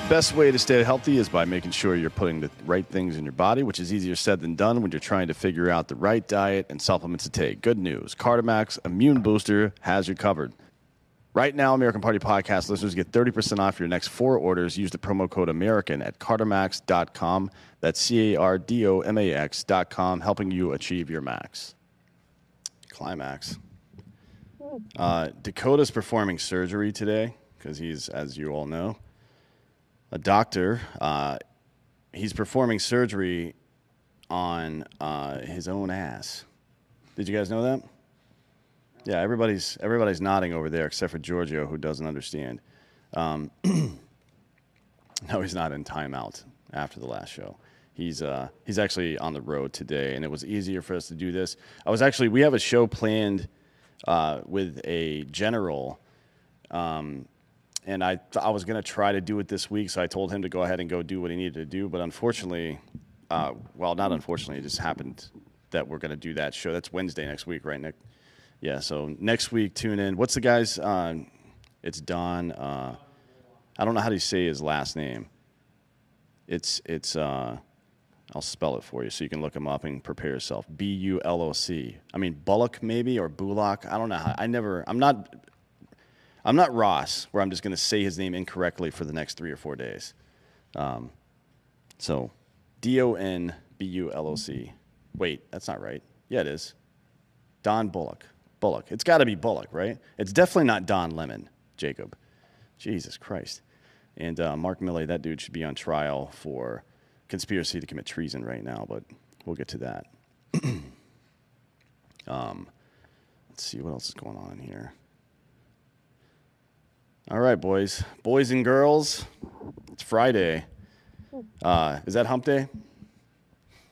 Best way to stay healthy is by making sure you're putting the right things in your body, which is easier said than done when you're trying to figure out the right diet and supplements to take. Good news. Cardimax Immune Booster has you covered. Right now, American Party Podcast listeners get 30% off your next 4 orders. Use the promo code American at cardimax.com. That's CARDOMAX.com, helping you achieve your max. Climax. Dakota's performing surgery today because he's, as you all know, a doctor. He's performing surgery on his own ass. Did you guys know that? Yeah, everybody's nodding over there except for Giorgio, who doesn't understand. No, he's not in timeout after the last show. He's actually on the road today, and it was easier for us to do this. We have a show planned with a general. And I was going to try to do it this week, so I told him to go ahead and go do what he needed to do. But unfortunately, not unfortunately, it just happened that we're going to do that show. That's Wednesday next week, right, Nick? Yeah, so next week, tune in. What's the guy's? It's Don. I don't know how to say his last name. It's. I'll spell it for you so you can look him up and prepare yourself. B-U-L-O-C. I mean, Bullock maybe, or Bullock. I don't know how. I'm not Ross, where I'm just going to say his name incorrectly for the next 3 or 4 days. So, D-O-N-B-U-L-O-C. Wait, that's not right. Yeah, it is. Don Bullock. Bullock. It's got to be Bullock, right? It's definitely not Don Lemon, Jacob. Jesus Christ. And Mark Milley, that dude should be on trial for conspiracy to commit treason right now, but we'll get to that. Let's see what else is going on here. All right, boys and girls, it's Friday. Is that hump day?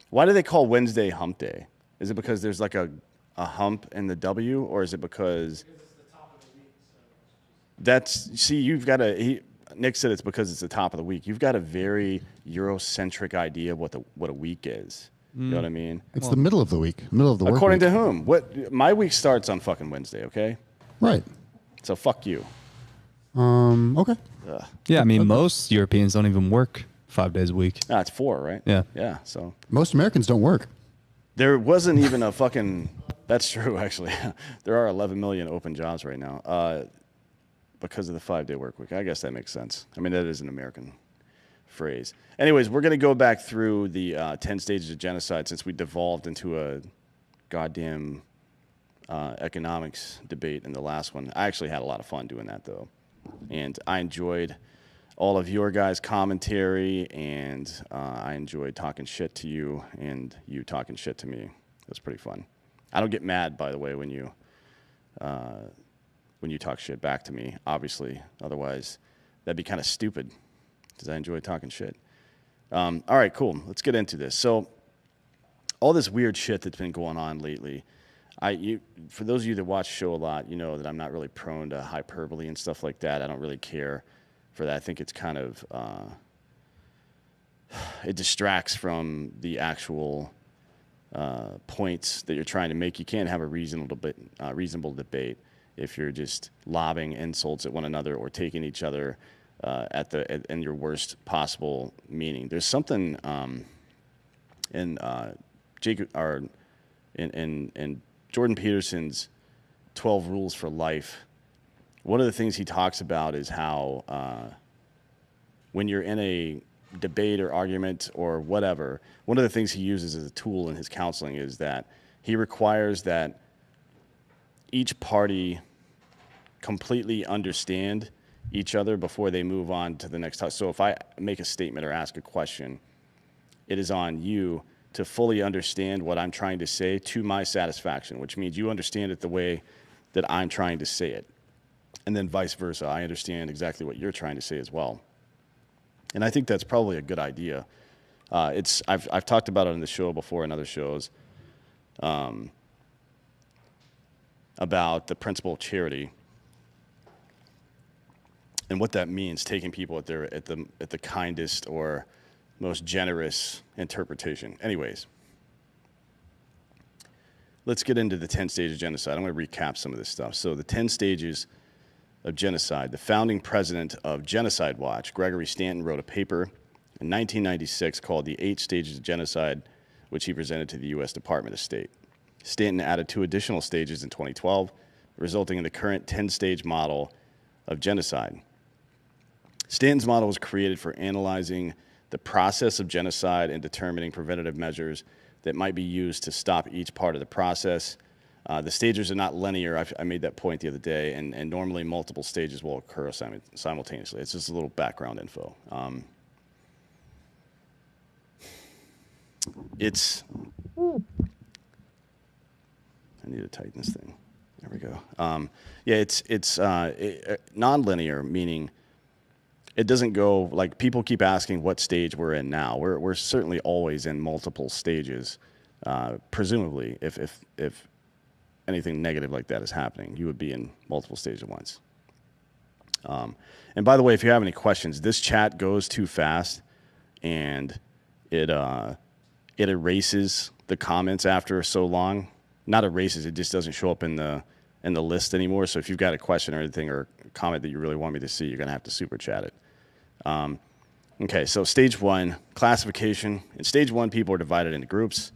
Why do they call Wednesday hump day? Is it because there's like a hump in the W, or is it because it's the top of the week? Nick said it's because it's the top of the week. You've got a very Eurocentric idea of what a week is. You know what I mean? It's the middle of the week, middle of the work According week. to whom? My week starts on fucking Wednesday, okay? Right. So fuck you. Okay. Yeah, I mean, most Europeans don't even work 5 days a week. It's 4, right? Yeah. Yeah, so. Most Americans don't work. There wasn't even a fucking, that's true, actually. There are 11 million open jobs right now because of the 5-day work week. I guess that makes sense. I mean, that is an American phrase. Anyways, we're going to go back through the 10 stages of genocide since we devolved into a goddamn economics debate in the last one. I actually had a lot of fun doing that, though. And I enjoyed all of your guys' commentary, and I enjoyed talking shit to you and you talking shit to me. It was pretty fun. I don't get mad, by the way, when you talk shit back to me, obviously. Otherwise, that'd be kind of stupid because I enjoy talking shit. All right, cool. Let's get into this. So all this weird shit that's been going on lately, for those of you that watch the show a lot, you know that I'm not really prone to hyperbole and stuff like that. I don't really care for that. I think it's kind of, it distracts from the actual points that you're trying to make. You can't have a reasonable debate if you're just lobbing insults at one another or taking each other in your worst possible meaning. There's something in Jordan Peterson's 12 Rules for Life. One of the things he talks about is how when you're in a debate or argument or whatever, one of the things he uses as a tool in his counseling is that he requires that each party completely understand each other before they move on to the next topic. So if I make a statement or ask a question, it is on you to fully understand what I'm trying to say to my satisfaction, which means you understand it the way that I'm trying to say it. And then vice versa. I understand exactly what you're trying to say as well. And I think that's probably a good idea. I've talked about it on the show before in other shows about the principle of charity and what that means, taking people at the kindest or most generous interpretation. Anyways, let's get into the 10 stages of genocide. I'm going to recap some of this stuff. So the 10 stages of genocide. The founding president of Genocide Watch, Gregory Stanton, wrote a paper in 1996 called The 8 Stages of Genocide, which he presented to the U.S. Department of State. Stanton added 2 additional stages in 2012, resulting in the current 10-stage model of genocide. Stanton's model was created for analyzing the process of genocide and determining preventative measures that might be used to stop each part of the process. The stages are not linear. I made that point the other day, and normally multiple stages will occur simultaneously. It's just a little background info. I need to tighten this thing. There we go. Yeah, it's non-linear, meaning it doesn't go, like, people keep asking what stage we're in now. We're certainly always in multiple stages, presumably, if anything negative like that is happening, you would be in multiple stages at once. And by the way, if you have any questions, this chat goes too fast, and it erases the comments after so long. Not erases, it just doesn't show up in the list anymore. So if you've got a question or anything or a comment that you really want me to see, you're going to have to super chat it. Okay, so stage 1, classification. In stage 1, people are divided into groups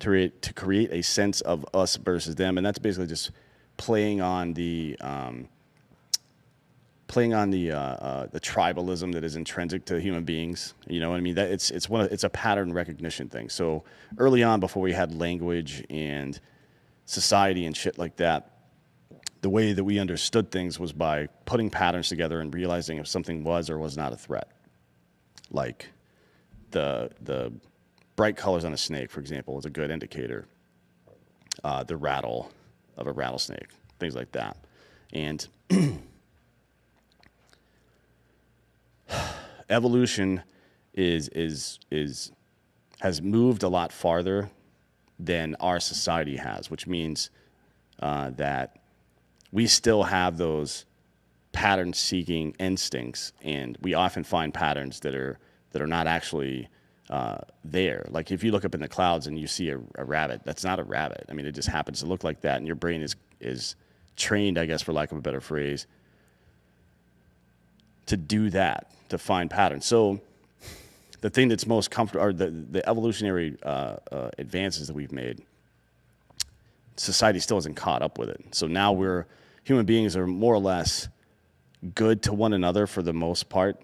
to create a sense of us versus them, and that's basically just playing on the tribalism that is intrinsic to human beings. You know what I mean? That it's a pattern recognition thing. So early on, before we had language and society and shit like that, the way that we understood things was by putting patterns together and realizing if something was or was not a threat. Like the bright colors on a snake, for example, is a good indicator. The rattle of a rattlesnake, things like that. And evolution has moved a lot farther than our society has, which means that we still have those pattern-seeking instincts, and we often find patterns that are not actually there. Like if you look up in the clouds and you see a rabbit, that's not a rabbit. I mean, it just happens to look like that, and your brain is trained, I guess, for lack of a better phrase, to do that, to find patterns. So the thing that's most comfortable, or the evolutionary advances that we've made, society still hasn't caught up with it. So now human beings are more or less good to one another for the most part,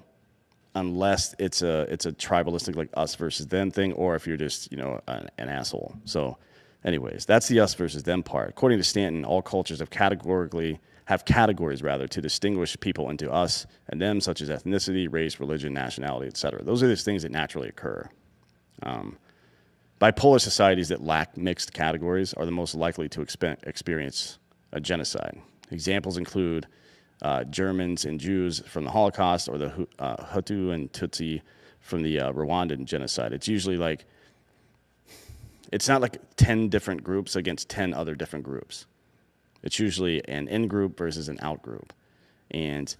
unless it's a tribalistic, like us versus them thing, or if you're just, an asshole. So anyways, that's the us versus them part. According to Stanton, all cultures have categories to distinguish people into us and them, such as ethnicity, race, religion, nationality, etc. Those are the things that naturally occur. Bipolar societies that lack mixed categories are the most likely to experience a genocide. Examples include Germans and Jews from the Holocaust, or the Hutu and Tutsi from the Rwandan genocide. It's usually like, it's not like 10 different groups against 10 other different groups. It's usually an in-group versus an out-group. And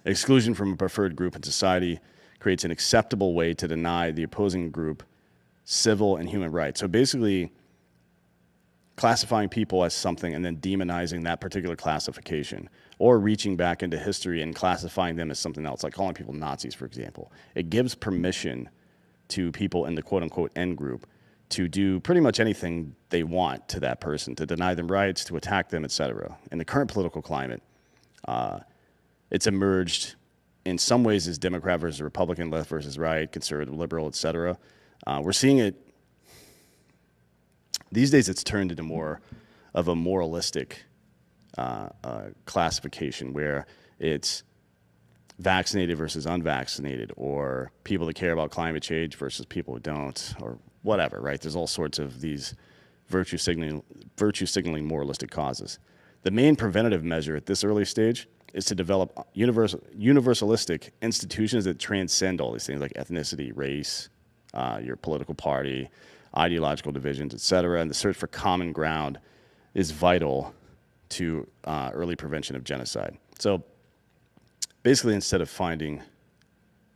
exclusion from a preferred group in society creates an acceptable way to deny the opposing group civil and human rights. So basically, classifying people as something and then demonizing that particular classification, or reaching back into history and classifying them as something else, like calling people Nazis, for example. It gives permission to people in the quote-unquote N group to do pretty much anything they want to that person, to deny them rights, to attack them, etc. In the current political climate, it's emerged in some ways as Democrat versus Republican, left versus right, conservative, liberal, etc. We're seeing it, these days it's turned into more of a moralistic classification, where it's vaccinated versus unvaccinated, or people that care about climate change versus people who don't, or whatever, right? There's all sorts of these virtue signaling moralistic causes. The main preventative measure at this early stage is to develop universalistic institutions that transcend all these things, like ethnicity, race, your political party, ideological divisions, etc. And the search for common ground is vital to early prevention of genocide. So basically, instead of finding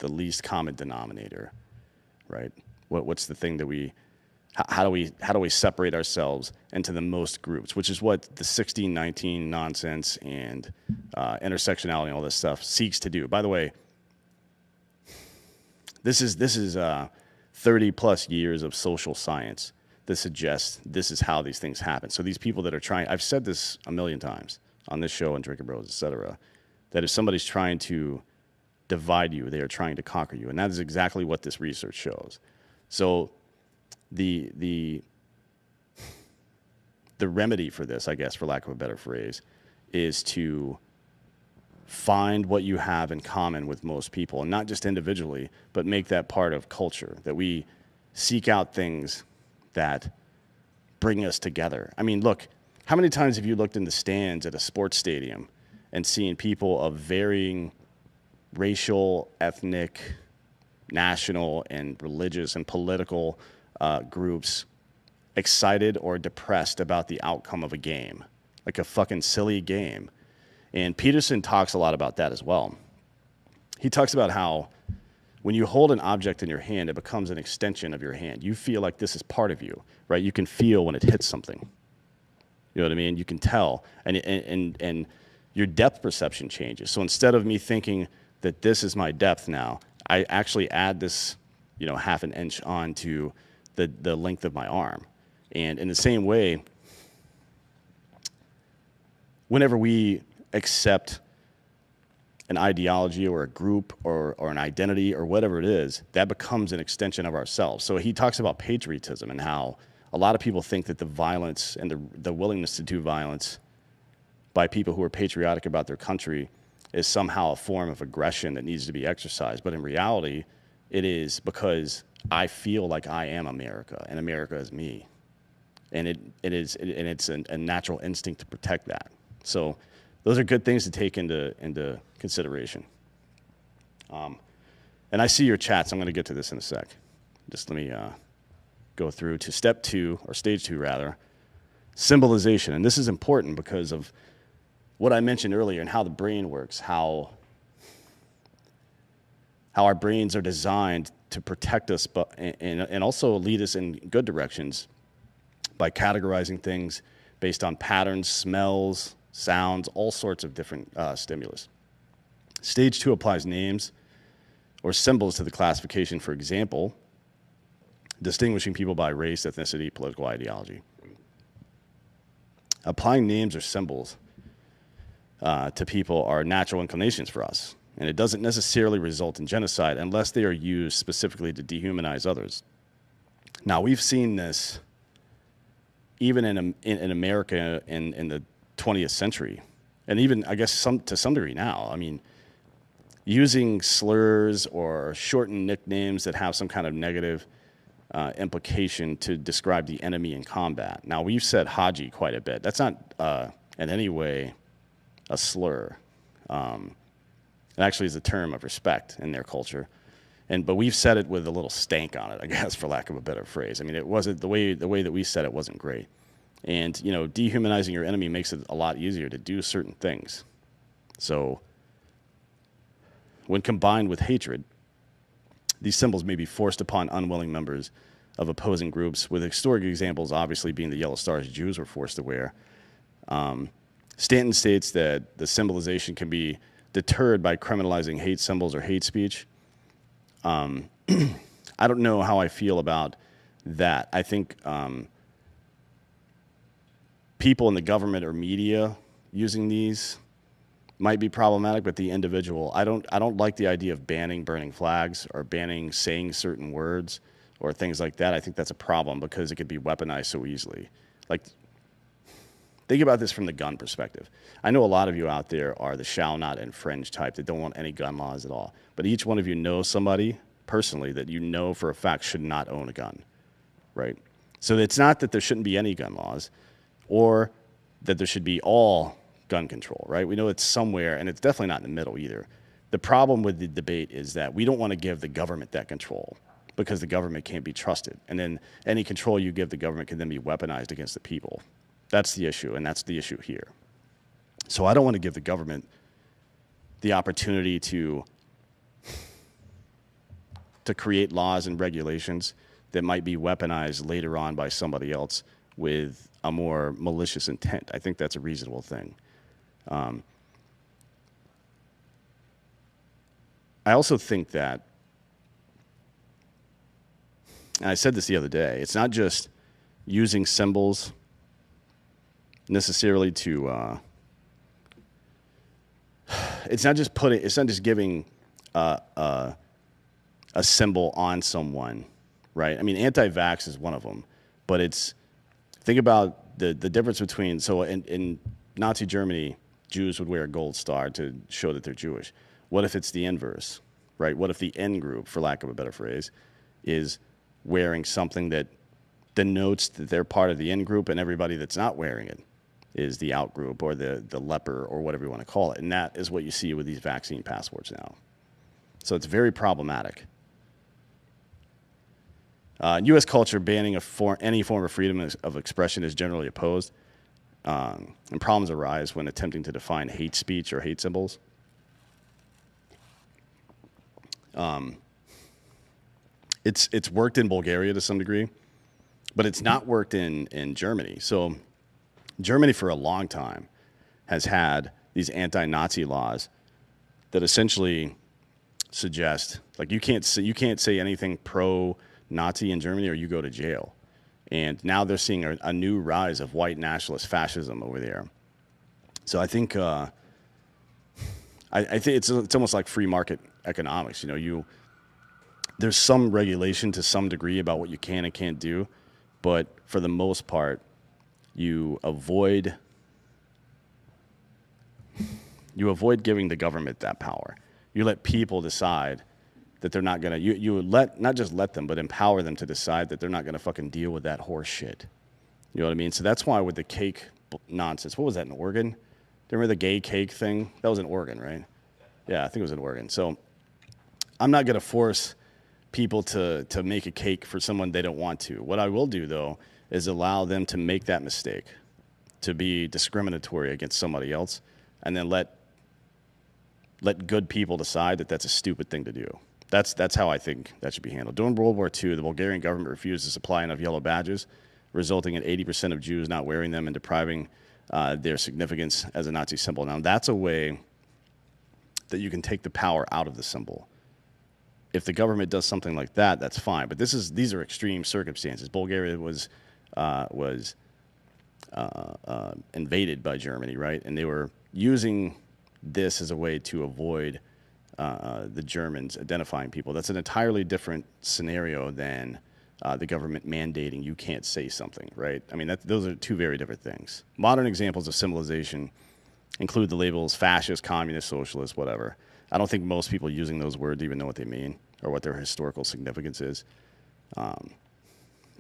the least common denominator, right? What's the thing that how do we separate ourselves into the most groups, which is what the 1619 nonsense and intersectionality and all this stuff seeks to do. By the way, this is 30 plus years of social science that suggests this is how these things happen. So these people that are trying, I've said this a million times on this show and Drinking Bros, etc., that if somebody's trying to divide you, they are trying to conquer you. And that is exactly what this research shows. So the remedy for this, I guess, for lack of a better phrase, is to find what you have in common with most people, and not just individually, but make that part of culture, that we seek out things that bring us together. I mean, look, how many times have you looked in the stands at a sports stadium and seen people of varying racial, ethnic, national, and religious and political groups excited or depressed about the outcome of a game, like a fucking silly game? And Peterson talks a lot about that as well. He talks about how when you hold an object in your hand, it becomes an extension of your hand. You feel like this is part of you, right? You can feel when it hits something. You know what I mean? You can tell. And your depth perception changes. So instead of me thinking that this is my depth now, I actually add this, half an inch onto the length of my arm. And in the same way, whenever we accept an ideology or a group or an identity or whatever it is, that becomes an extension of ourselves. So he talks about patriotism and how a lot of people think that the violence and the willingness to do violence by people who are patriotic about their country is somehow a form of aggression that needs to be exercised. But in reality, it is because I feel like I am America and America is me. And it's a natural instinct to protect that. So those are good things to take into consideration. And I see your chats. I'm going to get to this in a sec. Just let me go through to step 2, or stage 2 rather, symbolization. And this is important because of what I mentioned earlier and how the brain works, how our brains are designed to protect us and also lead us in good directions by categorizing things based on patterns, smells, sounds, all sorts of different stimulus. Stage 2 applies names or symbols to the classification. For example, distinguishing people by race, ethnicity, political ideology. Applying names or symbols to people are natural inclinations for us, and it doesn't necessarily result in genocide unless they are used specifically to dehumanize others. Now, we've seen this even in America in the 20th century, and even, I guess, to some degree now. I mean, using slurs or shortened nicknames that have some kind of negative implication to describe the enemy in combat. Now, we've said Haji quite a bit. That's not in any way a slur. It actually is a term of respect in their culture. But we've said it with a little stank on it, I guess, for lack of a better phrase. I mean, it wasn't the way that we said it wasn't great. And, dehumanizing your enemy makes it a lot easier to do certain things. So when combined with hatred, these symbols may be forced upon unwilling members of opposing groups, with historic examples obviously being the yellow stars Jews were forced to wear. Stanton states that the symbolization can be deterred by criminalizing hate symbols or hate speech. I don't know how I feel about that. I think people in the government or media using these might be problematic, but the individual, I don't like the idea of banning burning flags or banning saying certain words or things like that. I think that's a problem because it could be weaponized so easily. Like, think about this from the gun perspective. I know a lot of you out there are the shall not infringe type that don't want any gun laws at all. But each one of you knows somebody personally that you know for a fact should not own a gun, right? So it's not that there shouldn't be any gun laws or that there should be all gun control, right? We know it's somewhere, and it's definitely not in the middle either. The problem with the debate is that we don't want to give the government that control because the government can't be trusted. And then any control you give the government can then be weaponized against the people. That's the issue, and that's the issue here. So I don't want to give the government the opportunity to to create laws and regulations that might be weaponized later on by somebody else with a more malicious intent. I think that's a reasonable thing. I also think that, and I said this the other day, it's not just using symbols necessarily to, it's not just giving a symbol on someone, right? I mean, anti-vax is one of them, but think about the difference between, so in Nazi Germany, Jews would wear a gold star to show that they're Jewish. What if it's the inverse, right? What if the N group, for lack of a better phrase, is wearing something that denotes that they're part of the in group, and everybody that's not wearing it is the out group or the leper or whatever you want to call it. And that is what you see with these vaccine passports now. So it's very problematic. U.S. culture banning any form of freedom of expression is generally opposed, and problems arise when attempting to define hate speech or hate symbols. It's worked in Bulgaria to some degree, but it's not worked in Germany. So Germany for a long time has had these anti-Nazi laws that essentially suggest, like, you can't say anything pro-Nazi in Germany or you go to jail. And now they're seeing a new rise of white nationalist fascism over there. So I think I think it's almost like free market economics. There's some regulation to some degree about what you can and can't do, but for the most part, you avoid giving the government that power. You let people decide that they're not gonna. Not just let them, but empower them to decide that they're not gonna fucking deal with that horse shit. You know what I mean? So that's why with the cake nonsense. What was that in Oregon? Do you remember the gay cake thing? That was in Oregon, right? Yeah, I think it was in Oregon. So I'm not gonna force people to make a cake for someone they don't want to. What I will do, though, is allow them to make that mistake, to be discriminatory against somebody else, and then let good people decide that that's a stupid thing to do. That's how I think that should be handled. During World War II, the Bulgarian government refused to supply enough yellow badges, resulting in 80% of Jews not wearing them and depriving their significance as a Nazi symbol. Now, that's a way that you can take the power out of the symbol. If the government does something like that, that's fine. But these are extreme circumstances. Bulgaria was invaded by Germany, right? And they were using this as a way to avoid the Germans identifying people. That's an entirely different scenario than the government mandating you can't say something, right? I mean, those are two very different things. Modern examples of symbolization include the labels fascist, communist, socialist, whatever. I don't think most people using those words even know what they mean or what their historical significance is.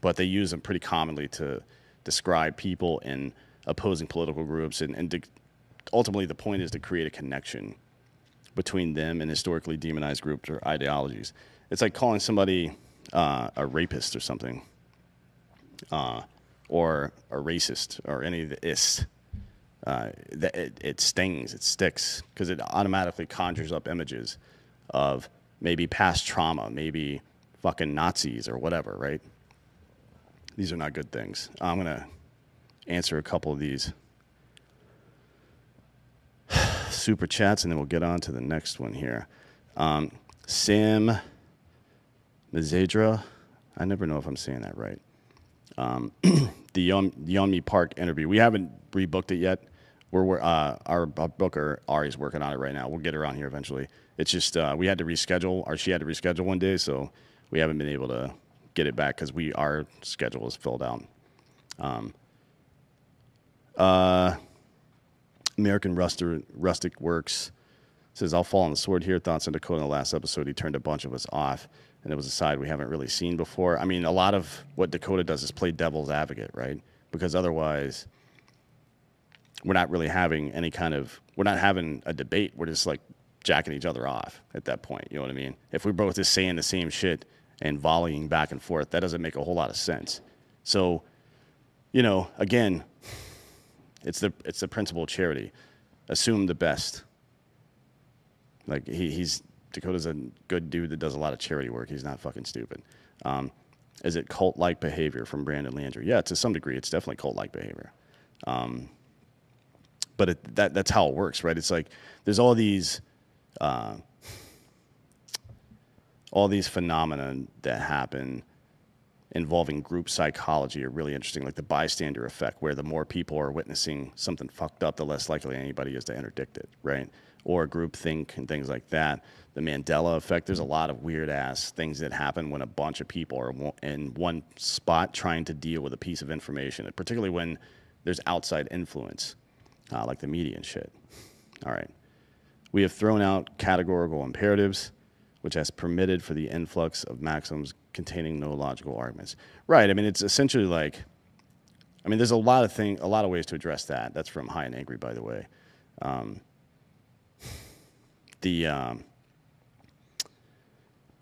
But they use them pretty commonly to describe people in opposing political groups. And ultimately, the point is to create a connection between them and historically demonized groups or ideologies. It's like calling somebody a rapist or something, or a racist, or any of the ist. It stings, it sticks, because it automatically conjures up images of maybe past trauma, maybe fucking Nazis or whatever, right? These are not good things. I'm going to answer a couple of these super chats, and then we'll get on to the next one here. Sam Mazedra, I never know if I'm saying that right. The Yeonmi Park interview. We haven't rebooked it yet. Our booker Ari's working on it right now. We'll get her on here eventually. It's just we had to reschedule, or she had to reschedule one day, so we haven't been able to get it back because our schedule is filled out. American Rustic Works says, I'll fall on the sword here. Thoughts on Dakota in the last episode. He turned a bunch of us off, and it was a side we haven't really seen before. I mean, a lot of what Dakota does is play devil's advocate, right? Because otherwise, we're not really having we're not having a debate. We're just like jacking each other off at that point. You know what I mean? If we're both just saying the same shit and volleying back and forth, that doesn't make a whole lot of sense. So, again, it's the principle of charity. Assume the best. Like he's Dakota's a good dude that does a lot of charity work. He's not fucking stupid. Is it cult-like behavior from Brandon Landry? Yeah, to some degree, it's definitely cult-like behavior. But that's how it works, right? It's like there's all these phenomena that happen involving group psychology are really interesting, like the bystander effect, where the more people are witnessing something fucked up, the less likely anybody is to interdict it, right? Or groupthink and things like that. The Mandela effect, there's a lot of weird-ass things that happen when a bunch of people are in one spot trying to deal with a piece of information, particularly when there's outside influence, like the media and shit. All right. We have thrown out categorical imperatives, which has permitted for the influx of maxims containing no logical arguments. Right. I mean, it's essentially like, I mean, there's a lot of ways to address that. That's from High and Angry, by the way.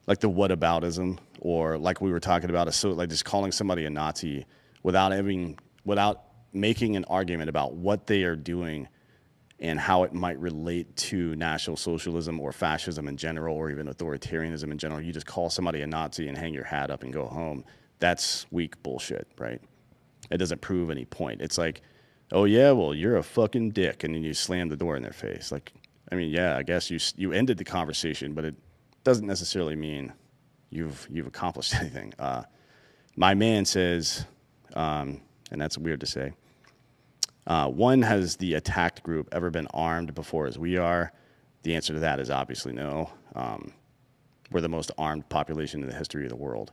Like the whataboutism, or like we were talking about, so like just calling somebody a Nazi without making an argument about what they are doing and how it might relate to National Socialism or fascism in general, or even authoritarianism in general. You just call somebody a Nazi and hang your hat up and go home. That's weak bullshit, right? It doesn't prove any point. It's like, oh yeah, well, you're a fucking dick, and then you slam the door in their face. Like, I mean, yeah, I guess you ended the conversation, but it doesn't necessarily mean you've accomplished anything. My man says, and that's weird to say, one, has the attacked group ever been armed before as we are? The answer to that is obviously no. We're the most armed population in the history of the world.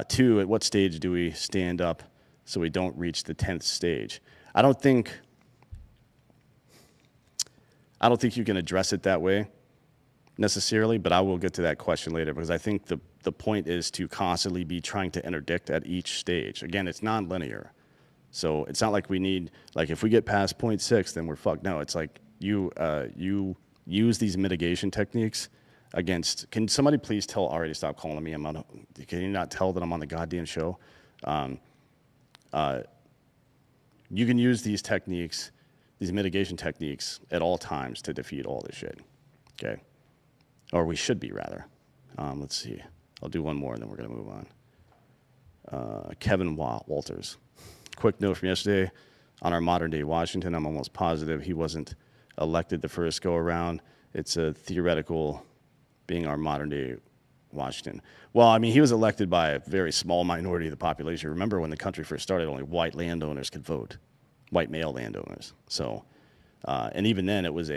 Two, at what stage do we stand up so we don't reach the 10th stage? I don't think you can address it that way necessarily, but I will get to that question later, because I think the point is to constantly be trying to interdict at each stage. Again, it's non-linear. So it's not like we need, like, if we get past 0.6, then we're fucked. No, it's like you use these mitigation techniques against. Can somebody please tell Ari to stop calling me? Can you not tell that I'm on the goddamn show? You can use these techniques, these mitigation techniques, at all times to defeat all this shit. Okay, or we should be, rather. Let's see. I'll do one more and then we're gonna move on. Kevin Walters. Quick note from yesterday on our modern day Washington. I'm almost positive he wasn't elected the first go around. It's a theoretical being our modern day Washington. Well, I mean, he was elected by a very small minority of the population. Remember when the country first started, only white landowners could vote, white male landowners. So, and even then it was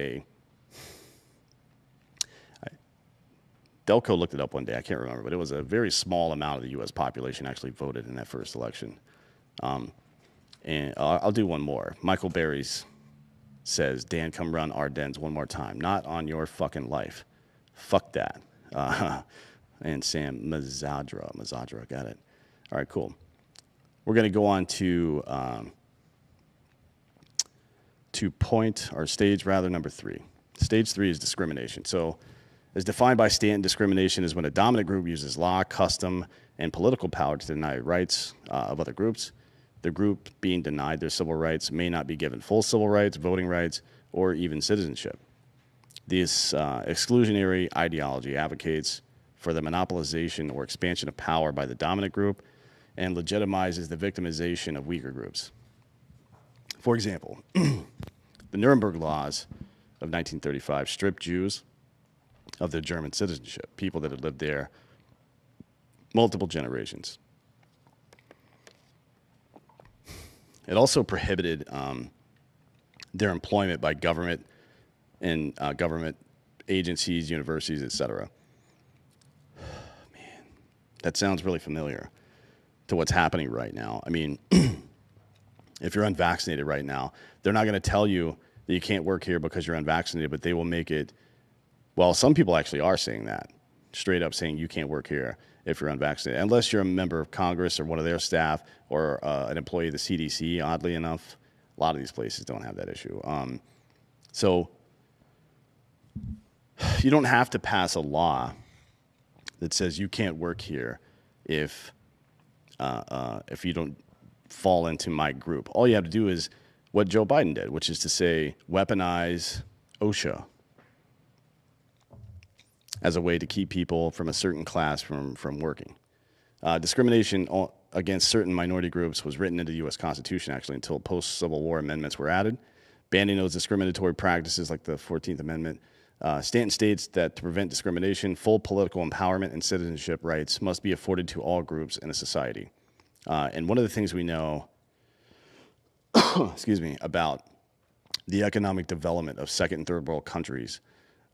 Delco looked it up one day, I can't remember, but it was a very small amount of the U.S. population actually voted in that first election. And I'll do one more. Michael Berries says, Dan, come run Ardennes one more time. Not on your fucking life. Fuck that. And Sam Mazadra, got it. All right, cool. We're going to go on to stage number 3. Stage 3 is discrimination. So, as defined by Stanton, discrimination is when a dominant group uses law, custom, and political power to deny rights of other groups. The group being denied their civil rights may not be given full civil rights, voting rights, or even citizenship. This exclusionary ideology advocates for the monopolization or expansion of power by the dominant group and legitimizes the victimization of weaker groups. For example, the Nuremberg laws of 1935 stripped Jews of their German citizenship, people that had lived there multiple generations. It also prohibited their employment by government and government agencies, universities, etc. Man, that sounds really familiar to what's happening right now. I mean, if you're unvaccinated right now, they're not going to tell you that you can't work here because you're unvaccinated, but they will make it. Well, some people actually are saying that, straight up saying you can't work here if you're unvaccinated, unless you're a member of Congress or one of their staff or an employee of the CDC, oddly enough. A lot of these places don't have that issue. So you don't have to pass a law that says you can't work here if you don't fall into my group. All you have to do is what Joe Biden did, which is to say weaponize OSHA. as a way to keep people from a certain class from working. Discrimination against certain minority groups was written into the U.S. Constitution, actually, until post-Civil War amendments were added, banning those discriminatory practices like the 14th Amendment. Stanton states that to prevent discrimination, full political empowerment and citizenship rights must be afforded to all groups in a society. And one of the things we know, excuse me, about the economic development of second and third world countries,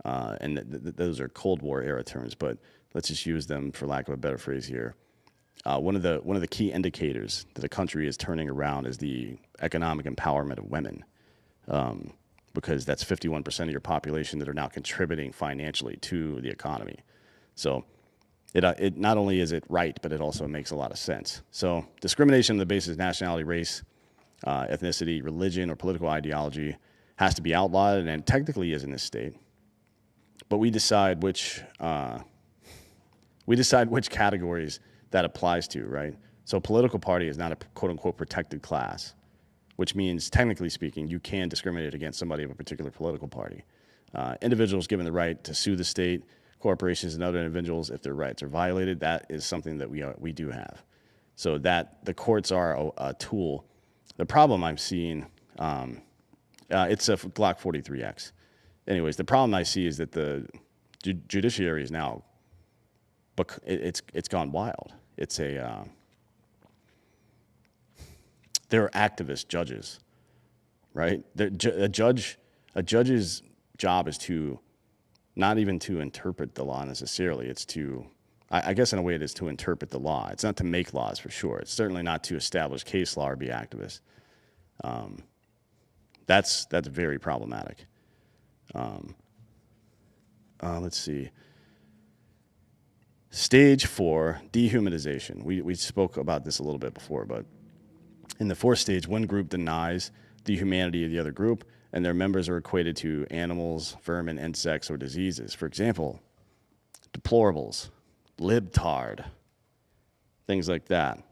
and those are Cold War era terms, but let's just use them for lack of a better phrase here. One of the key indicators that a country is turning around is the economic empowerment of women, because that's 51% of your population that are now contributing financially to the economy. So it not only is it right, but it also makes a lot of sense. So discrimination on the basis of nationality, race, ethnicity, religion, or political ideology has to be outlawed, and technically is in this state. But we decide which categories that applies to, right? So political party is not a quote-unquote protected class, which means, technically speaking, you can discriminate against somebody of a particular political party. Individuals given the right to sue the state, corporations, and other individuals if their rights are violated, that is something that we do have. So that the courts are a tool. The problem I'm seeing, it's a Glock 43X. Anyways, the problem I see is that the judiciary is now, it's gone wild. There are activist judges, right? A judge's job is to not even to interpret the law necessarily. It's to, I guess in a way it is to interpret the law. It's not to make laws for sure. It's certainly not to establish case law or be activist. That's very problematic. Let's see. Stage 4, dehumanization. We spoke about this a little bit before, but in the fourth stage, one group denies the humanity of the other group, and their members are equated to animals, vermin, insects, or diseases. For example, deplorables, libtard, things like that.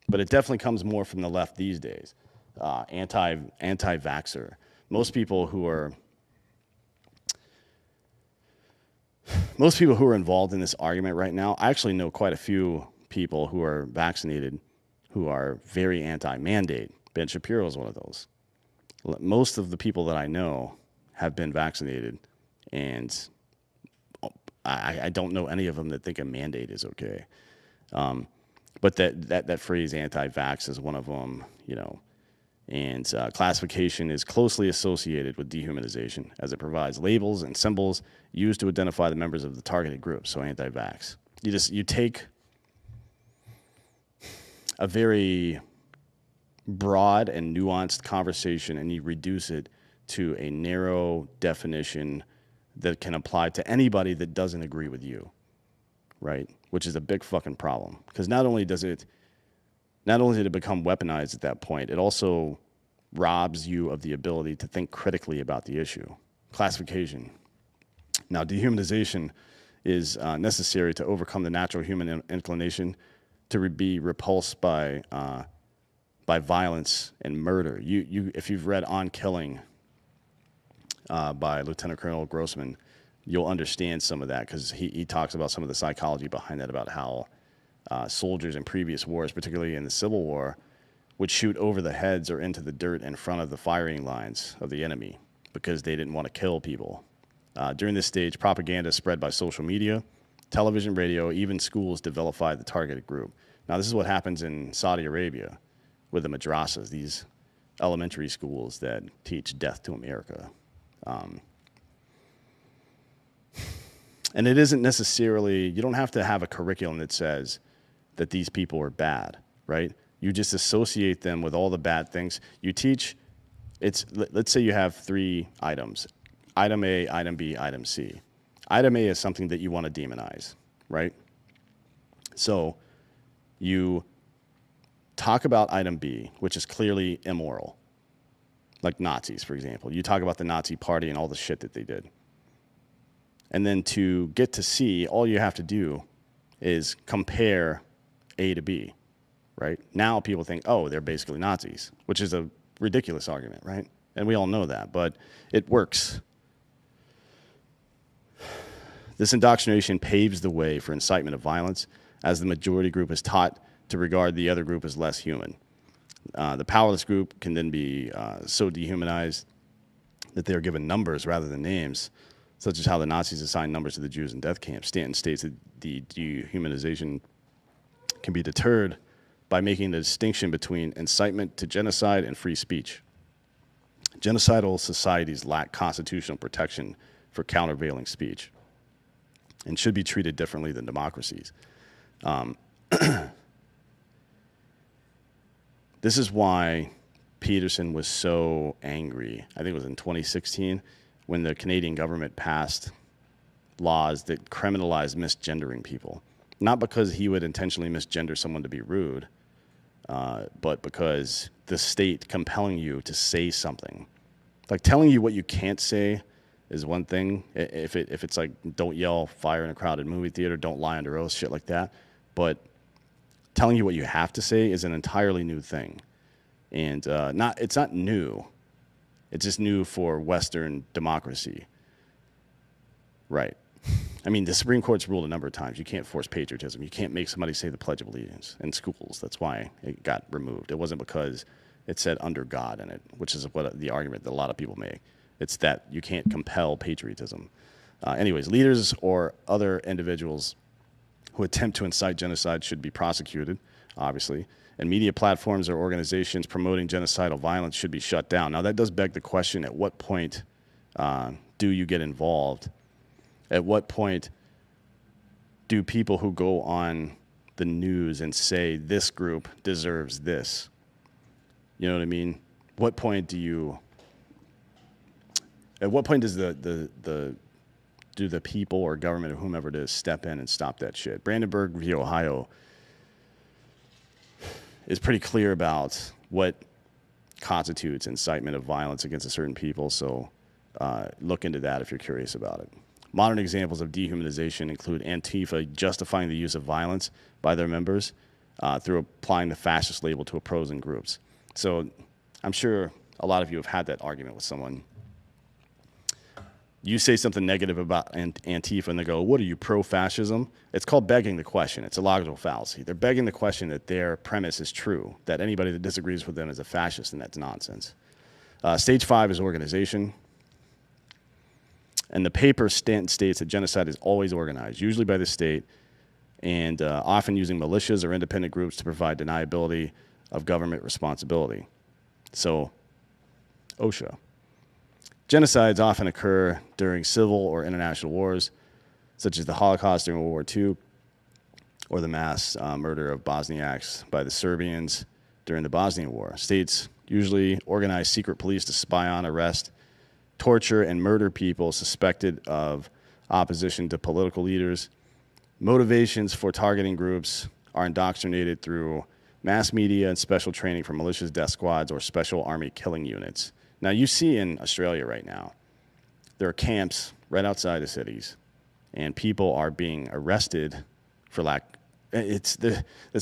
But it definitely comes more from the left these days. Anti-vaxxer. Most people who are involved in this argument right now, I actually know quite a few people who are vaccinated who are very anti-mandate. Ben Shapiro is one of those. Most of the people that I know have been vaccinated, and I don't know any of them that think a mandate is okay. But that phrase anti-vax is one of them, and classification is closely associated with dehumanization, as it provides labels and symbols used to identify the members of the targeted group. So anti-vax. You take a very broad and nuanced conversation and you reduce it to a narrow definition that can apply to anybody that doesn't agree with you, right? Which is a big fucking problem, because not only did it become weaponized at that point, it also robs you of the ability to think critically about the issue. Classification. Now, dehumanization is necessary to overcome the natural human inclination to be repulsed by violence and murder. If you've read On Killing by Lieutenant Colonel Grossman, you'll understand some of that, because he talks about some of the psychology behind that, about how soldiers in previous wars, particularly in the Civil War, would shoot over the heads or into the dirt in front of the firing lines of the enemy because they didn't want to kill people. During this stage, propaganda spread by social media, television, radio, even schools to vilify the targeted group. Now, this is what happens in Saudi Arabia with the madrasas, these elementary schools that teach death to America. And it isn't necessarily, you don't have to have a curriculum that says that these people are bad, right? You just associate them with all the bad things. You teach, let's say you have 3 items, item A, item B, item C. Item A is something that you want to demonize, right? So you talk about item B, which is clearly immoral, like Nazis, for example. You talk about the Nazi party and all the shit that they did. And then to get to C, all you have to do is compare A to B, right? Now people think, oh, they're basically Nazis, which is a ridiculous argument, right? And we all know that, but it works. This indoctrination paves the way for incitement of violence, as the majority group is taught to regard the other group as less human. The powerless group can then be so dehumanized that they are given numbers rather than names, such as how the Nazis assigned numbers to the Jews in death camps. Stanton states that the dehumanization can be deterred by making the distinction between incitement to genocide and free speech. Genocidal societies lack constitutional protection for countervailing speech and should be treated differently than democracies. This is why Peterson was so angry. I think it was in 2016 when the Canadian government passed laws that criminalized misgendering people. Not because he would intentionally misgender someone to be rude, but because the state compelling you to say something. Like telling you what you can't say is one thing. If it's like, don't yell fire in a crowded movie theater, don't lie under oath, shit like that. But telling you what you have to say is an entirely new thing. And it's not new. It's just new for Western democracy. Right. I mean, the Supreme Court's ruled a number of times. You can't force patriotism. You can't make somebody say the Pledge of Allegiance in schools. That's why it got removed. It wasn't because it said under God in it, which is what the argument that a lot of people make. It's that you can't compel patriotism. Anyways, leaders or other individuals who attempt to incite genocide should be prosecuted, obviously. And media platforms or organizations promoting genocidal violence should be shut down. Now, that does beg the question, at what point do you get involved? At what point do people who go on the news and say this group deserves this? You know what I mean? What point do you? At what point does do the people or government or whomever it is step in and stop that shit? Brandenburg v. Ohio is pretty clear about what constitutes incitement of violence against a certain people. So look into that if you're curious about it. Modern examples of dehumanization include Antifa justifying the use of violence by their members through applying the fascist label to opposing groups. So I'm sure a lot of you have had that argument with someone. You say something negative about Antifa and they go, what are you, pro-fascism? It's called begging the question. It's a logical fallacy. They're begging the question that their premise is true, that anybody that disagrees with them is a fascist, and that's nonsense. Stage 5 is organization. And the paper states that genocide is always organized, usually by the state, and often using militias or independent groups to provide deniability of government responsibility. So, OSHA. Genocides often occur during civil or international wars, such as the Holocaust during World War II, or the mass murder of Bosniaks by the Serbians during the Bosnian War. States usually organize secret police to spy on, arrest, torture, and murder people suspected of opposition to political leaders. Motivations for targeting groups are indoctrinated through mass media and special training for militias, death squads, or special army killing units. Now, you see in Australia right now, there are camps right outside the cities, and people are being arrested for it's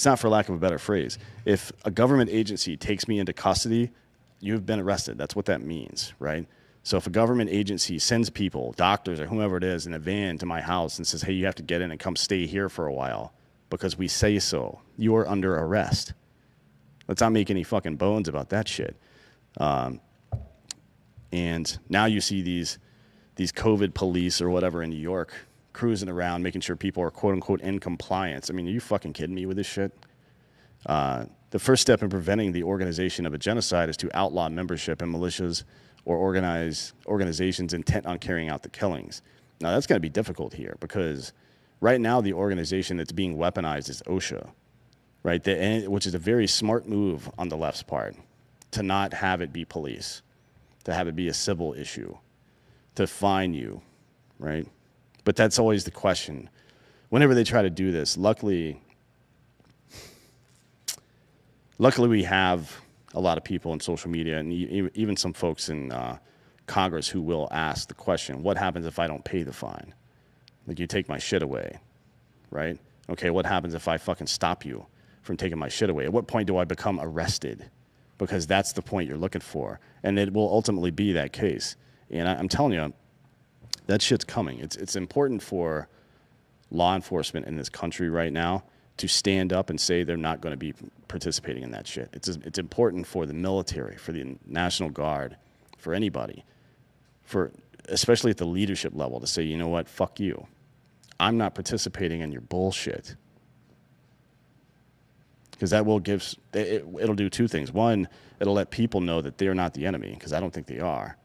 not for lack of a better phrase. If a government agency takes me into custody, you've been arrested. That's what that means, right? So if a government agency sends people, doctors or whomever it is, in a van to my house and says, hey, you have to get in and come stay here for a while because we say so, you are under arrest. Let's not make any fucking bones about that shit. And now you see these COVID police or whatever in New York cruising around making sure people are quote-unquote in compliance. I mean, are you fucking kidding me with this shit? The first step in preventing the organization of a genocide is to outlaw membership in militias or organizations intent on carrying out the killings. Now, that's going to be difficult here because right now the organization that's being weaponized is OSHA, right? Which is a very smart move on the left's part, to not have it be police, to have it be a civil issue, to fine you, right? But that's always the question. Whenever they try to do this, luckily we have a lot of people in social media and even some folks in Congress who will ask the question, what happens if I don't pay the fine? Like, you take my shit away, right? Okay, what happens if I fucking stop you from taking my shit away? At what point do I become arrested? Because that's the point you're looking for. And it will ultimately be that case. And I'm telling you, That shit's coming. It's important for law enforcement in this country right now to stand up and say they're not going to be participating in that shit. It's important for the military, for the National Guard, for anybody, for especially at the leadership level, to say, you know what, fuck you. I'm not participating in your bullshit. Because that will it'll do two things. One, it'll let people know that they're not the enemy, because I don't think they are.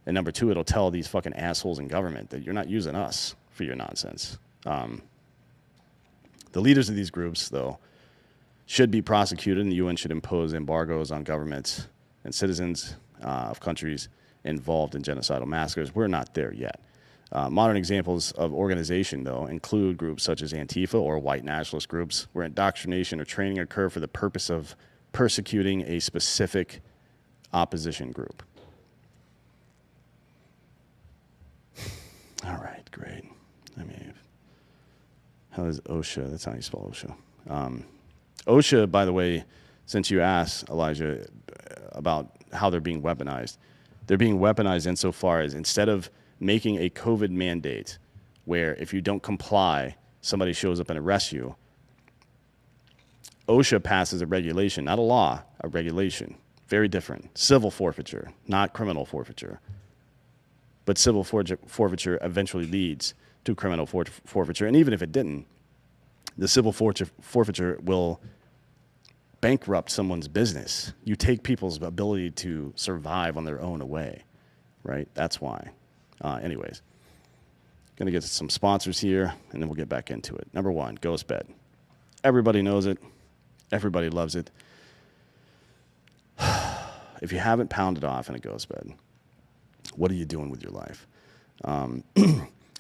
And number two, it'll tell these fucking assholes in government that you're not using us for your nonsense. The leaders of these groups, though, should be prosecuted, and the UN should impose embargoes on governments and citizens of countries involved in genocidal massacres. We're not there yet. Modern examples of organization, though, include groups such as Antifa or white nationalist groups, where indoctrination or training occur for the purpose of persecuting a specific opposition group. All right, great. How is OSHA? That's how you spell OSHA. OSHA, by the way, since you asked, Elijah, about how they're being weaponized, they're being weaponized insofar as instead of making a COVID mandate where if you don't comply, somebody shows up and arrests you, OSHA passes a regulation, not a law, a regulation. Very different. Civil forfeiture, not criminal forfeiture. But civil forfeiture eventually leads to criminal forfeiture. And even if it didn't, the civil forfeiture will bankrupt someone's business. You take people's ability to survive on their own away, right? That's why. Anyways, going to get some sponsors here, and then we'll get back into it. Number one, Ghostbed. Everybody knows it. Everybody loves it. If you haven't pounded off in a Ghostbed, what are you doing with your life?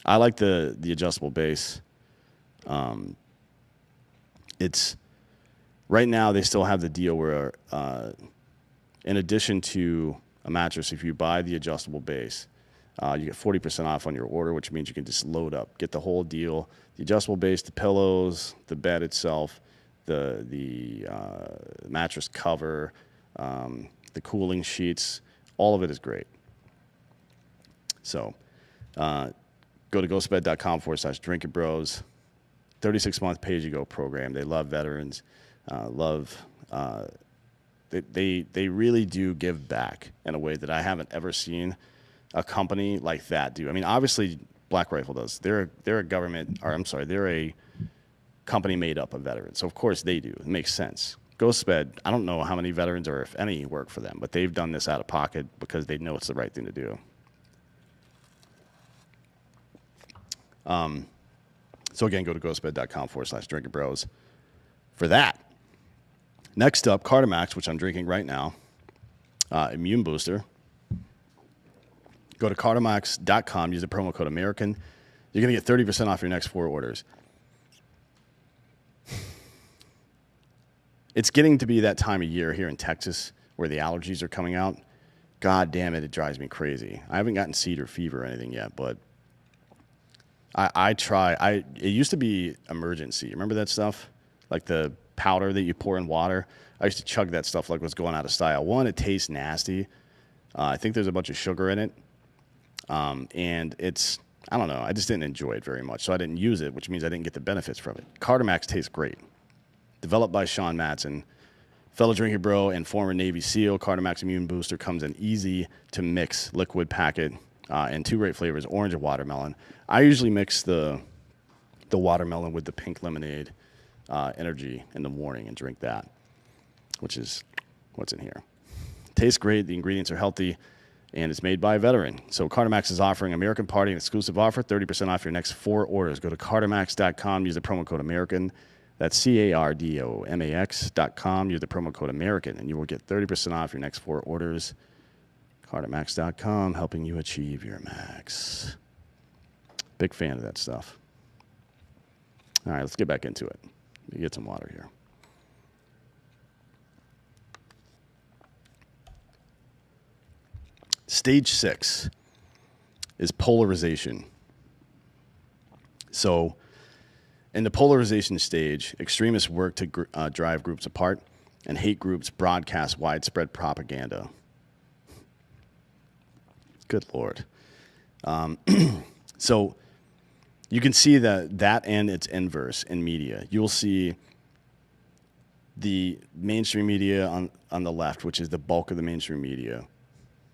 I like the adjustable base. It's right now they still have the deal where, in addition to a mattress, if you buy the adjustable base, you get 40% off on your order, which means you can just load up, get the whole deal: the adjustable base, the pillows, the bed itself, the mattress cover, the cooling sheets. All of it is great. So go to ghostbed.com/drinkingbros. 36-month pay-as-you-go program. They love veterans. They really do give back in a way that I haven't ever seen a company like that do. I mean, obviously Black Rifle does. They're a government, or I'm sorry, they're a company made up of veterans. So of course they do. It makes sense. Ghostbed, I don't know how many veterans or if any work for them, but they've done this out of pocket because they know it's the right thing to do. So again, go to ghostbed.com/drinkingbros for that. Next up, Cardimax, which I'm drinking right now, immune booster. Go to cardimax.com, use the promo code American. You're going to get 30% off your next 4 orders. It's getting to be that time of year here in Texas where the allergies are coming out. God damn it, it drives me crazy. I haven't gotten cedar fever or anything yet, but I try. It used to be Emergency. Remember that stuff? Like the powder that you pour in water? I used to chug that stuff like it was going out of style. One, it tastes nasty. I think there's a bunch of sugar in it. And it's, I don't know, I just didn't enjoy it very much. So I didn't use it, which means I didn't get the benefits from it. Cardimax tastes great. Developed by Sean Matson, fellow drinking bro and former Navy SEAL. Cardimax Immune Booster comes in easy to mix liquid packet and 2 great flavors, orange and watermelon. I usually mix the watermelon with the pink lemonade energy in the morning and drink that, which is what's in here. Tastes great. The ingredients are healthy, and it's made by a veteran. So Cardimax is offering American Party an exclusive offer, 30% off your next 4 orders. Go to cardimax.com, use the promo code American. That's CARDOMAX.com. Use the promo code American, and you will get 30% off your next 4 orders. Cardimax.com, helping you achieve your max. Big fan of that stuff. All right, let's get back into it. Let me get some water here. Stage 6 is polarization. So in the polarization stage, extremists work to drive groups apart, and hate groups broadcast widespread propaganda. Good Lord. So you can see that and its inverse in media. You'll see the mainstream media on the left, which is the bulk of the mainstream media,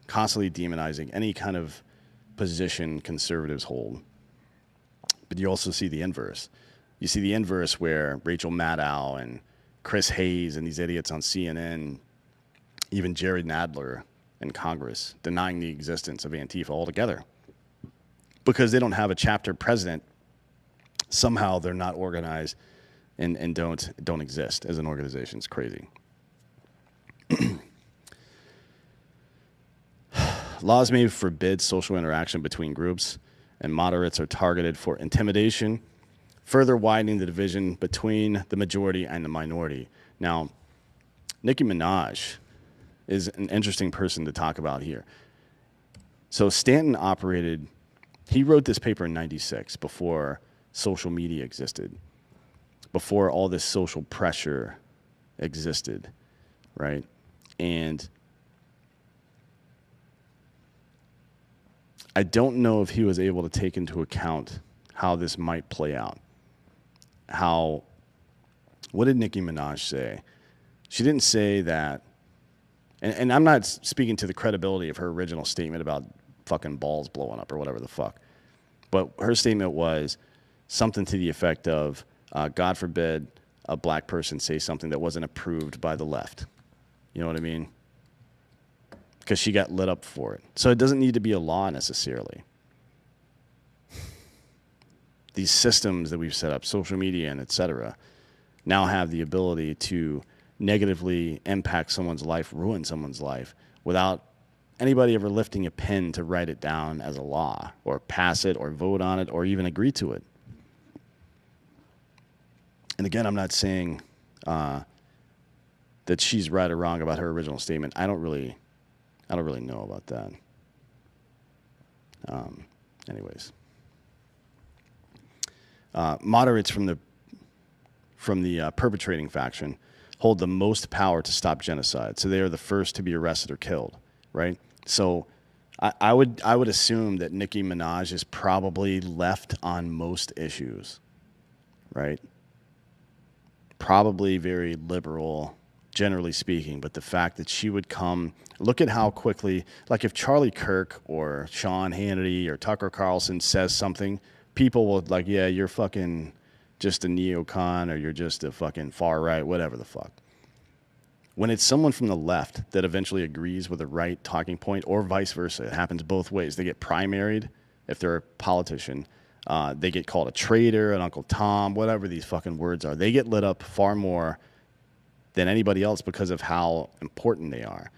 constantly demonizing any kind of position conservatives hold. But you also see the inverse. You see the inverse where Rachel Maddow and Chris Hayes and these idiots on CNN, even Jerry Nadler in Congress, denying the existence of Antifa altogether. Because they don't have a chapter president, somehow they're not organized and don't exist as an organization. It's crazy. Laws may forbid social interaction between groups, and moderates are targeted for intimidation, further widening the division between the majority and the minority. Now, Nicki Minaj is an interesting person to talk about here. So Stanton he wrote this paper in '96 before social media existed, before all this social pressure existed, right? And I don't know if he was able to take into account how this might play out. What did Nicki Minaj say? She didn't say that, and I'm not speaking to the credibility of her original statement about fucking balls blowing up or whatever the fuck, but her statement was something to the effect of, God forbid a black person say something that wasn't approved by the left. You know what I mean? Because she got lit up for it. So it doesn't need to be a law necessarily. These systems that we've set up, social media and et cetera, now have the ability to negatively impact someone's life, ruin someone's life, without anybody ever lifting a pen to write it down as a law or pass it or vote on it or even agree to it. And again, I'm not saying that she's right or wrong about her original statement. I don't really know about that. Anyways, moderates from the perpetrating faction hold the most power to stop genocide, so they are the first to be arrested or killed. Right. So I would assume that Nicki Minaj is probably left on most issues. Right. Probably very liberal, generally speaking, but the fact that she would come, look at how quickly, like if Charlie Kirk or Sean Hannity or Tucker Carlson says something, people will like, yeah, you're fucking just a neocon or you're just a fucking far right, whatever the fuck. When it's someone from the left that eventually agrees with the right talking point or vice versa, it happens both ways. They get primaried if they're a politician. They get called a traitor, an Uncle Tom, whatever these fucking words are. They get lit up far more than anybody else because of how important they are.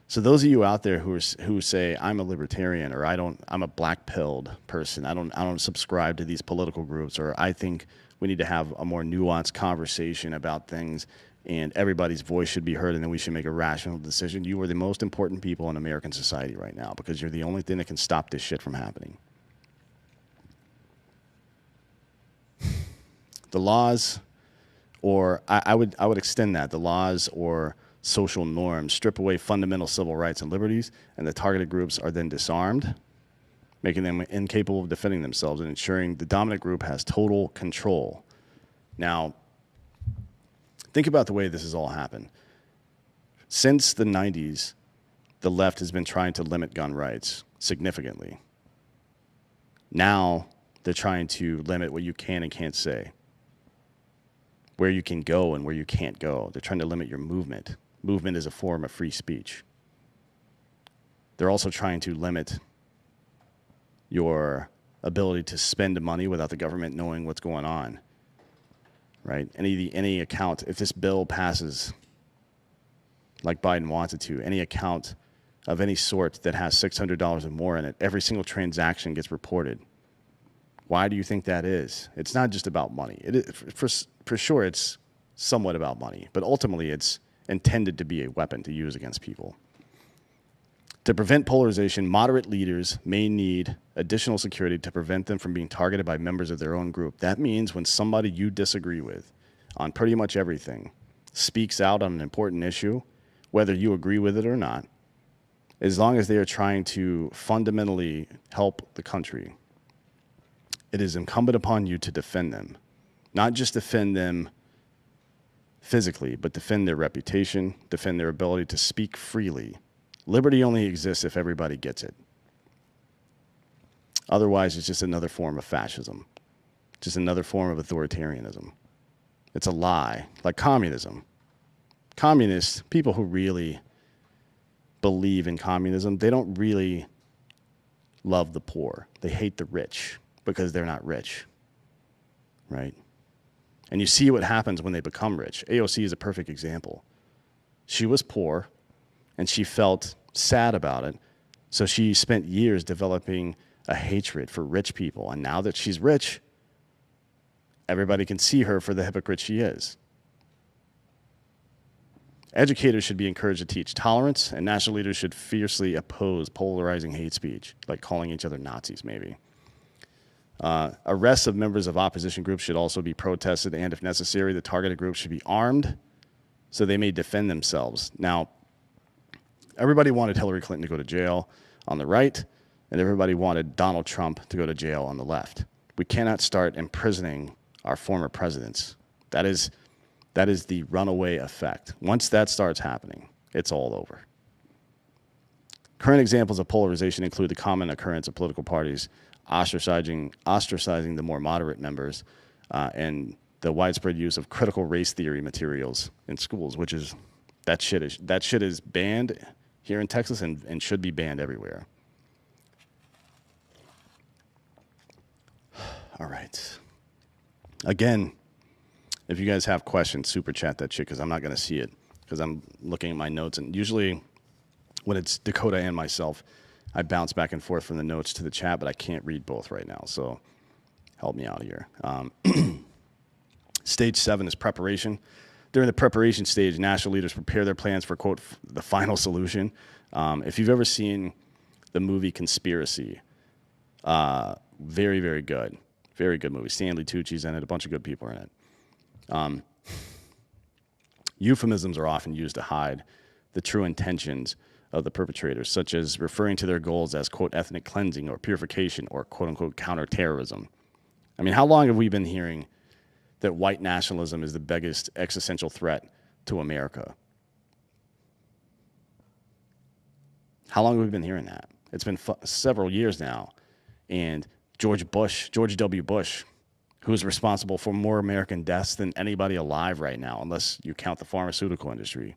So those of you out there who say I'm a libertarian or I'm a black-pilled person, I don't subscribe to these political groups, or I think we need to have a more nuanced conversation about things and everybody's voice should be heard and then we should make a rational decision. You are the most important people in American society right now because you're the only thing that can stop this shit from happening. The laws, or I would extend that, the laws or social norms strip away fundamental civil rights and liberties, and the targeted groups are then disarmed, making them incapable of defending themselves and ensuring the dominant group has total control. Now, think about the way this has all happened. Since the 90s, the left has been trying to limit gun rights significantly. Now, they're trying to limit what you can and can't say, where you can go and where you can't go. They're trying to limit your movement. Movement is a form of free speech. They're also trying to limit your ability to spend money without the government knowing what's going on, right? Any account, if this bill passes like Biden wants it to, any account of any sort that has $600 or more in it, every single transaction gets reported. Why do you think that is? It's not just about money. It is, for sure, it's somewhat about money, but ultimately it's intended to be a weapon to use against people. To prevent polarization, moderate leaders may need additional security to prevent them from being targeted by members of their own group. That means when somebody you disagree with on pretty much everything speaks out on an important issue, whether you agree with it or not, as long as they are trying to fundamentally help the country, it is incumbent upon you to defend them. Not just defend them physically, but defend their reputation, defend their ability to speak freely. Liberty only exists if everybody gets it. Otherwise, it's just another form of fascism, just another form of authoritarianism. It's a lie, like communism. Communists, people who really believe in communism, they don't really love the poor. They hate the rich because they're not rich, right? And you see what happens when they become rich. AOC is a perfect example. She was poor, and she felt sad about it, so she spent years developing a hatred for rich people. And now that she's rich, everybody can see her for the hypocrite she is. Educators should be encouraged to teach tolerance, and national leaders should fiercely oppose polarizing hate speech, like calling each other Nazis, maybe. Arrests of members of opposition groups should also be protested, and if necessary, the targeted groups should be armed so they may defend themselves. Now, everybody wanted Hillary Clinton to go to jail on the right, and everybody wanted Donald Trump to go to jail on the left. We cannot start imprisoning our former presidents. That is the runaway effect. Once that starts happening, it's all over. Current examples of polarization include the common occurrence of political parties ostracizing the more moderate members, and the widespread use of critical race theory materials in schools, which is that shit is banned here in Texas and should be banned everywhere. All right. Again, if you guys have questions, super chat that shit because I'm not going to see it because I'm looking at my notes. And usually when it's Dakota and myself, I bounce back and forth from the notes to the chat, but I can't read both right now. So help me out here. Stage 7 is preparation. During the preparation stage, national leaders prepare their plans for, quote, the final solution. If you've ever seen the movie Conspiracy, very, very good. Very good movie. Stanley Tucci's in it. A bunch of good people are in it. Euphemisms are often used to hide the true intentions of the perpetrators, such as referring to their goals as, quote, ethnic cleansing or purification or, quote, unquote, counterterrorism. I mean, how long have we been hearing that white nationalism is the biggest existential threat to America? How long have we been hearing that? It's been several years now. And George W. Bush, who is responsible for more American deaths than anybody alive right now, unless you count the pharmaceutical industry,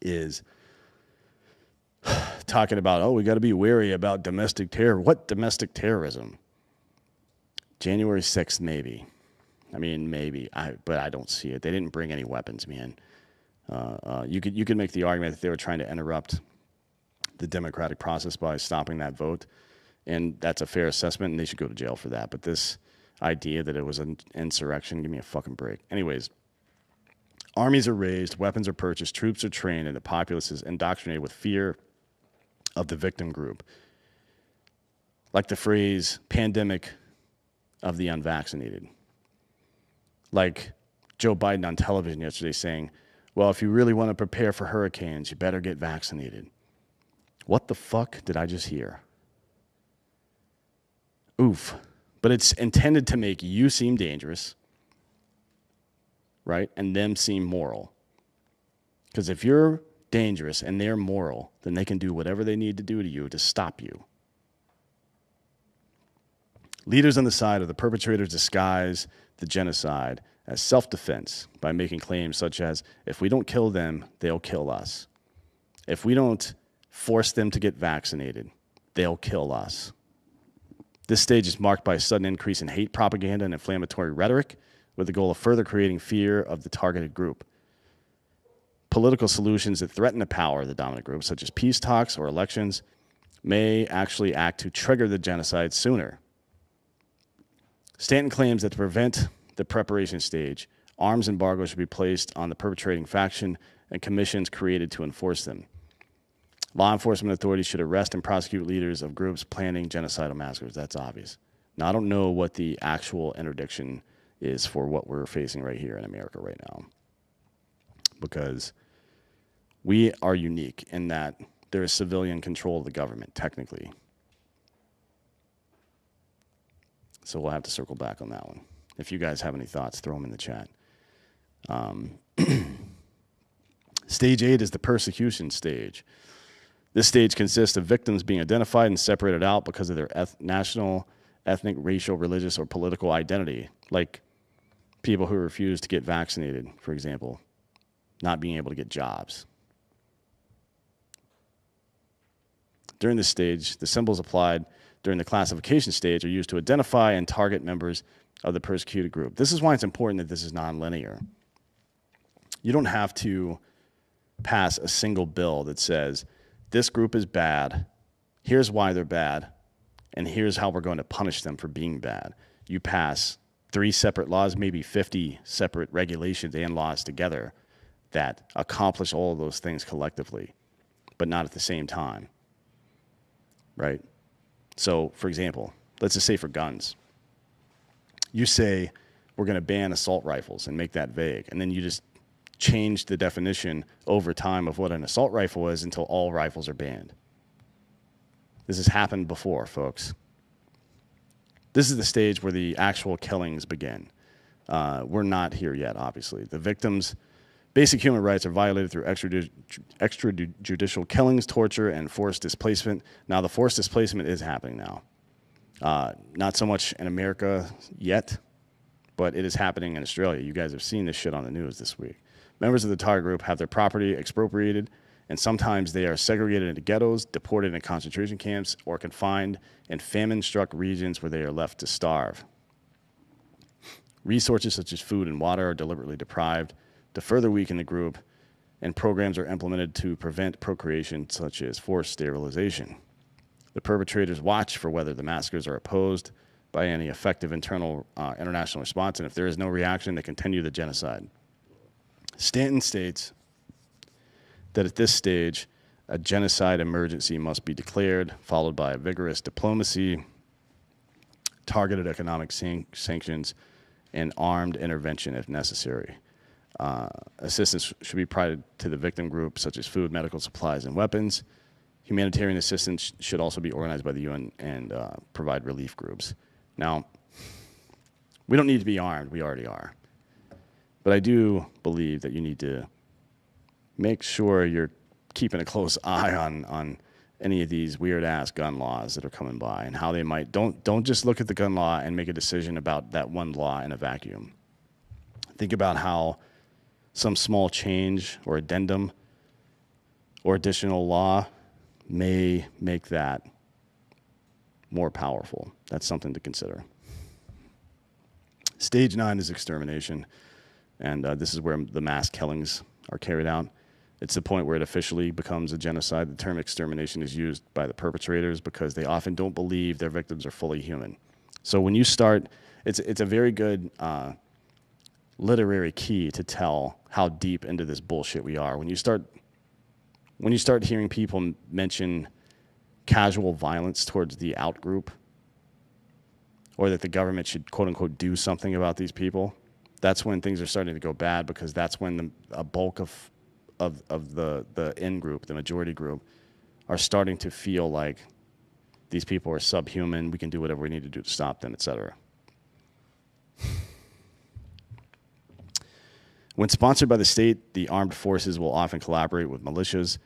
is talking about, oh, we got to be wary about domestic terror. What domestic terrorism? January 6th, maybe. I mean, maybe, but I don't see it. They didn't bring any weapons, man. You could make the argument that they were trying to interrupt the democratic process by stopping that vote, and that's a fair assessment, and they should go to jail for that. But this idea that it was an insurrection, give me a fucking break. Anyways, armies are raised, weapons are purchased, troops are trained, and the populace is indoctrinated with fear of the victim group. Like the phrase, pandemic of the unvaccinated. Like Joe Biden on television yesterday saying, well, if you really want to prepare for hurricanes, you better get vaccinated. What the fuck did I just hear? Oof. But it's intended to make you seem dangerous, right? And them seem moral. Because if you're dangerous and they're moral, then they can do whatever they need to do to you to stop you. Leaders on the side of the perpetrators disguise the genocide as self-defense by making claims such as, if we don't kill them, they'll kill us. If we don't force them to get vaccinated, they'll kill us. This stage is marked by a sudden increase in hate propaganda and inflammatory rhetoric with the goal of further creating fear of the targeted group. Political solutions that threaten the power of the dominant group, such as peace talks or elections, may actually act to trigger the genocide sooner. Stanton claims that to prevent the preparation stage, arms embargoes should be placed on the perpetrating faction and commissions created to enforce them. Law enforcement authorities should arrest and prosecute leaders of groups planning genocidal massacres. That's obvious. Now, I don't know what the actual interdiction is for what we're facing right here in America right now, because we are unique in that there is civilian control of the government, technically. So we'll have to circle back on that one. If you guys have any thoughts, throw them in the chat. Stage 8 is the persecution stage. This stage consists of victims being identified and separated out because of their national, ethnic, racial, religious, or political identity, like people who refuse to get vaccinated, for example, not being able to get jobs. During this stage, the symbols applied during the classification stage are used to identify and target members of the persecuted group. This is why it's important that this is nonlinear. You don't have to pass a single bill that says, this group is bad, here's why they're bad, and here's how we're going to punish them for being bad. You pass 3 separate laws, maybe 50 separate regulations and laws together that accomplish all of those things collectively, but not at the same time, right? So, for example, let's just say for guns, you say we're going to ban assault rifles and make that vague, and then you just change the definition over time of what an assault rifle is until all rifles are banned. This has happened before, folks. This is the stage where the actual killings begin. We're not here yet, obviously. The victims' basic human rights are violated through extrajudicial killings, torture, and forced displacement. Now, the forced displacement is happening now. Not so much in America yet, but it is happening in Australia. You guys have seen this shit on the news this week. Members of the target group have their property expropriated, and sometimes they are segregated into ghettos, deported in concentration camps, or confined in famine-struck regions where they are left to starve. Resources such as food and water are deliberately deprived to further weaken the group, and programs are implemented to prevent procreation, such as forced sterilization. The perpetrators watch for whether the massacres are opposed by any effective international response, and if there is no reaction, they continue the genocide. Stanton states that at this stage, a genocide emergency must be declared, followed by a vigorous diplomacy, targeted economic sanctions, and armed intervention if necessary. Assistance should be provided to the victim group, such as food, medical supplies, and weapons. Humanitarian assistance should also be organized by the UN and provide relief groups. Now, we don't need to be armed. We already are. But I do believe that you need to make sure you're keeping a close eye on any of these weird-ass gun laws that are coming by and how they might. Don't just look at the gun law and make a decision about that one law in a vacuum. Think about how some small change or addendum or additional law may make that more powerful. That's something to consider. Stage 9 is extermination, and this is where the mass killings are carried out. It's the point where it officially becomes a genocide. The term extermination is used by the perpetrators because they often don't believe their victims are fully human. So when you start, it's a very good literary key to tell how deep into this bullshit we are. When you start hearing people mention casual violence towards the out group, or that the government should quote unquote do something about these people, that's when things are starting to go bad, because that's when a bulk of the in group, the majority group, are starting to feel like these people are subhuman, we can do whatever we need to do to stop them, etc. When sponsored by the state, the armed forces will often collaborate with militias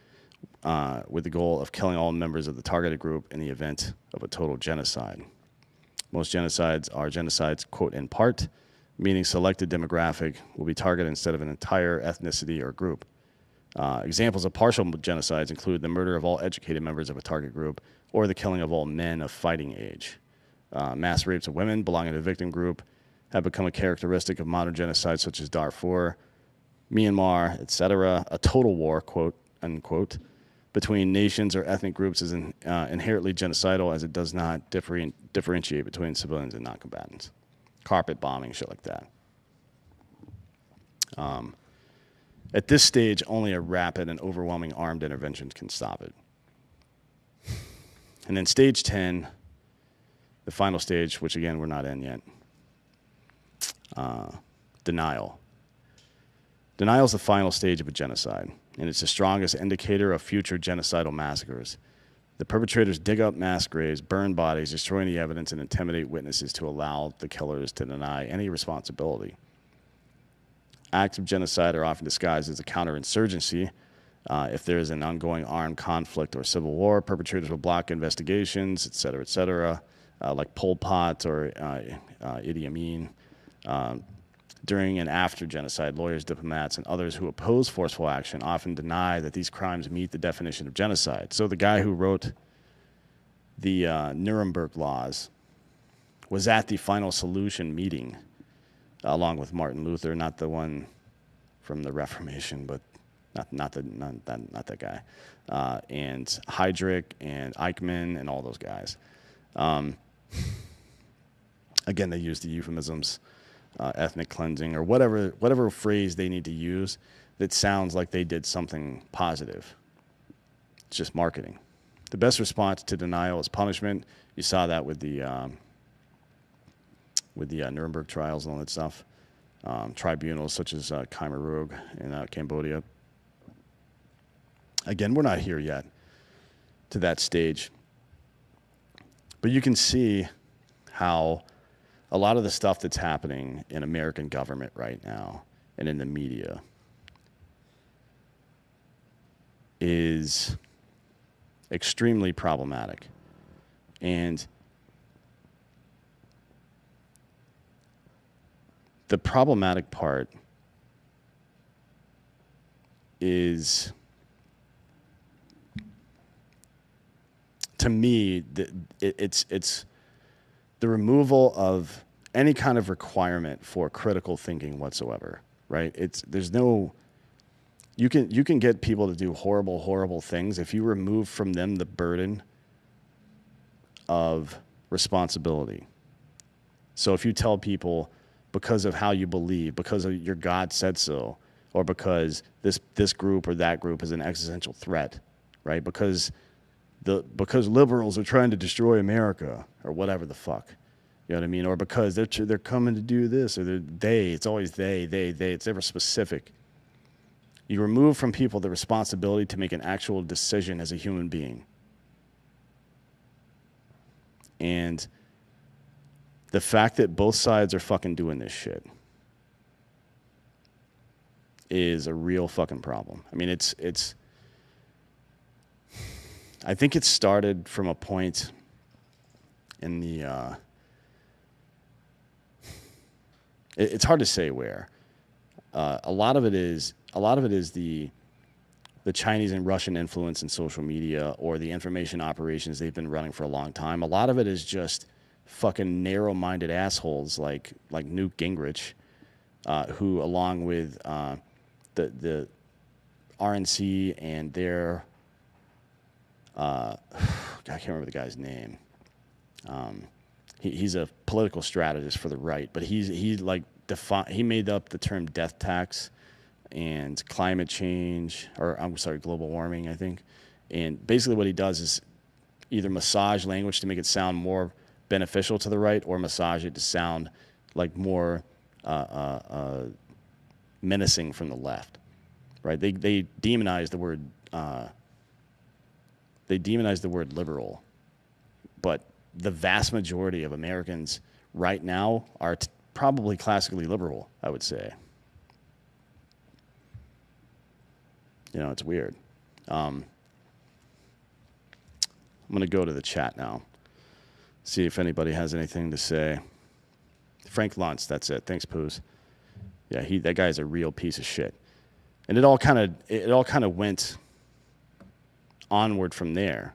with the goal of killing all members of the targeted group in the event of a total genocide. Most genocides are genocides, quote, in part, meaning selected demographic will be targeted instead of an entire ethnicity or group. Examples of partial genocides include the murder of all educated members of a target group or the killing of all men of fighting age. Mass rapes of women belonging to the victim group have become a characteristic of modern genocides such as Darfur, Myanmar, etc. A total war, quote unquote, between nations or ethnic groups is inherently genocidal, as it does not differentiate between civilians and non-combatants. Carpet bombing, shit like that. At this stage, only a rapid and overwhelming armed intervention can stop it. And then stage 10, the final stage, which again we're not in yet, denial. Denial is the final stage of a genocide, and it's the strongest indicator of future genocidal massacres. The perpetrators dig up mass graves, burn bodies, destroying the evidence, and intimidate witnesses to allow the killers to deny any responsibility. Acts of genocide are often disguised as a counterinsurgency. If there is an ongoing armed conflict or civil war, perpetrators will block investigations, et cetera, like Pol Pot or Idi Amin. During and after genocide, lawyers, diplomats, and others who oppose forceful action often deny that these crimes meet the definition of genocide. So the guy who wrote the Nuremberg laws was at the Final Solution meeting, along with Martin Luther, not the one from the Reformation, but not that guy, and Heydrich and Eichmann and all those guys. Again, they use the euphemisms, ethnic cleansing, or whatever phrase they need to use that sounds like they did something positive. It's just marketing. The best response to denial is punishment. You saw that with the Nuremberg trials and all that stuff. Tribunals such as Khmer Rouge in Cambodia. Again, we're not here yet to that stage. But you can see how a lot of the stuff that's happening in American government right now and in the media is extremely problematic. And the problematic part is, to me, it's the removal of any kind of requirement for critical thinking whatsoever, right? You can get people to do horrible things if you remove from them the burden of responsibility. So if you tell people, because of how you believe, because of your God said so, or because this group or that group is an existential threat, right? Because liberals are trying to destroy America, or whatever the fuck, you know what I mean? Or because they're coming to do this, or it's always they, it's never specific. You remove from people the responsibility to make an actual decision as a human being. And the fact that both sides are fucking doing this shit is a real fucking problem. I mean, I think it started from a point in the, it's hard to say where. A lot of it is the Chinese and Russian influence in social media, or the information operations they've been running for a long time. A lot of it is just fucking narrow-minded assholes like Newt Gingrich, who, along with the RNC and their I can't remember the guy's name. He's a political strategist for the right, but he made up the term death tax and climate change, or I'm sorry, global warming, I think. And basically what he does is either massage language to make it sound more beneficial to the right, or massage it to sound like more menacing from the left, right? They demonize the word liberal, but the vast majority of Americans right now are probably classically liberal, I would say. You know, it's weird. I'm going to go to the chat now, see if anybody has anything to say. Frank Luntz, that's it. Thanks, Poos. Yeah, that guy's a real piece of shit. And it all kind of went onward from there.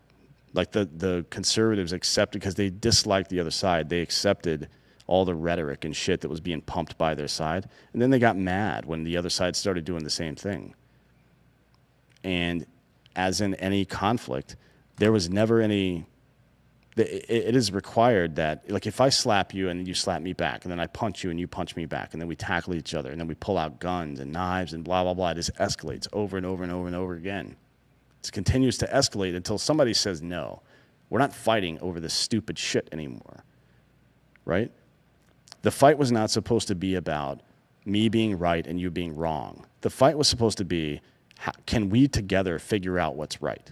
Like the conservatives accepted, because they disliked the other side, they accepted all the rhetoric and shit that was being pumped by their side. And then they got mad when the other side started doing the same thing. And as in any conflict, there was never any... It is required that, like, if I slap you and you slap me back, and then I punch you and you punch me back, and then we tackle each other, and then we pull out guns and knives and blah, blah, blah, it just escalates over and over and over and over again. It continues to escalate until somebody says no. We're not fighting over this stupid shit anymore, right? The fight was not supposed to be about me being right and you being wrong. The fight was supposed to be, can we together figure out what's right?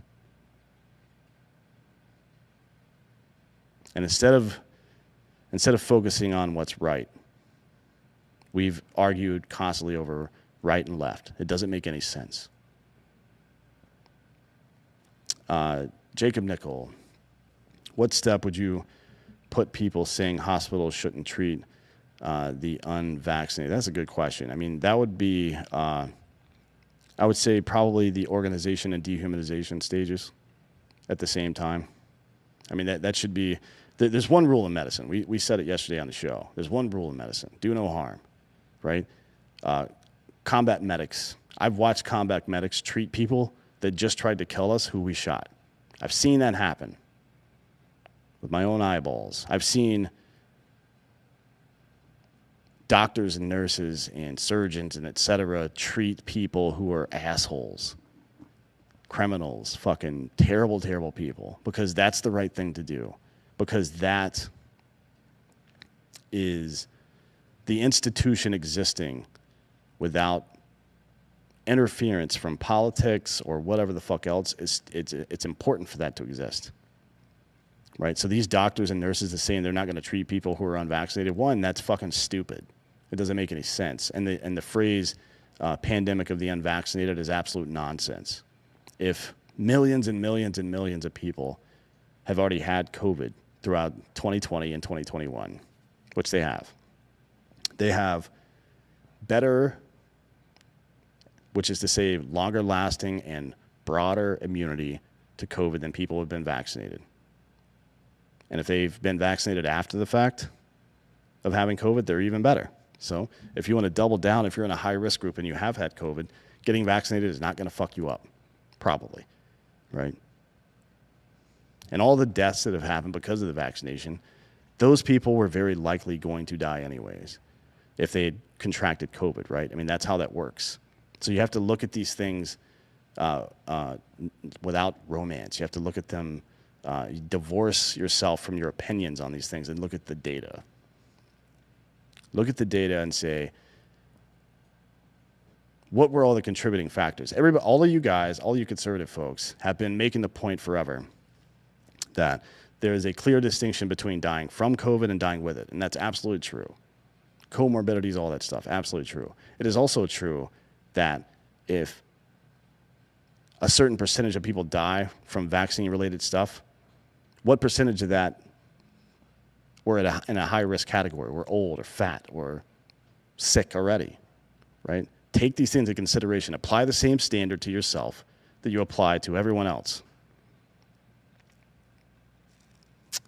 And instead of focusing on what's right, we've argued constantly over right and left. It doesn't make any sense. Jacob Nickel, what step would you put people saying hospitals shouldn't treat the unvaccinated? That's a good question. I mean, that would be, I would say probably the organization and dehumanization stages at the same time. I mean, that should be, there's one rule in medicine. We said it yesterday on the show. There's one rule in medicine. Do no harm, right? Combat medics. I've watched combat medics treat people that just tried to kill us who we shot. I've seen that happen with my own eyeballs. I've seen doctors and nurses and surgeons and et cetera treat people who are assholes, criminals, fucking terrible, terrible people, because that's the right thing to do. Because that is the institution existing without interference from politics or whatever the fuck else. It's important for that to exist. Right? So these doctors and nurses are saying they're not going to treat people who are unvaccinated. One, that's fucking stupid. It doesn't make any sense. And the phrase pandemic of the unvaccinated is absolute nonsense. If millions and millions and millions of people have already had COVID throughout 2020 and 2021, which they have better, which is to say longer lasting and broader immunity to COVID than people who have been vaccinated. And if they've been vaccinated after the fact of having COVID, they're even better. So if you want to double down, if you're in a high-risk group and you have had COVID, getting vaccinated is not going to fuck you up, probably, right? And all the deaths that have happened because of the vaccination, those people were very likely going to die anyways if they had contracted COVID, right? I mean, that's how that works. So you have to look at these things without romance. You have to look at them, divorce yourself from your opinions on these things and look at the data. Look at the data and say, what were all the contributing factors? All of you guys, all you conservative folks have been making the point forever that there is a clear distinction between dying from COVID and dying with it. And that's absolutely true. Comorbidities, all that stuff, absolutely true. It is also true that if a certain percentage of people die from vaccine-related stuff, what percentage of that were in a high-risk category? We're old or fat or sick already, right? Take these things into consideration. Apply the same standard to yourself that you apply to everyone else.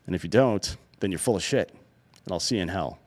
And if you don't, then you're full of shit, and I'll see you in hell.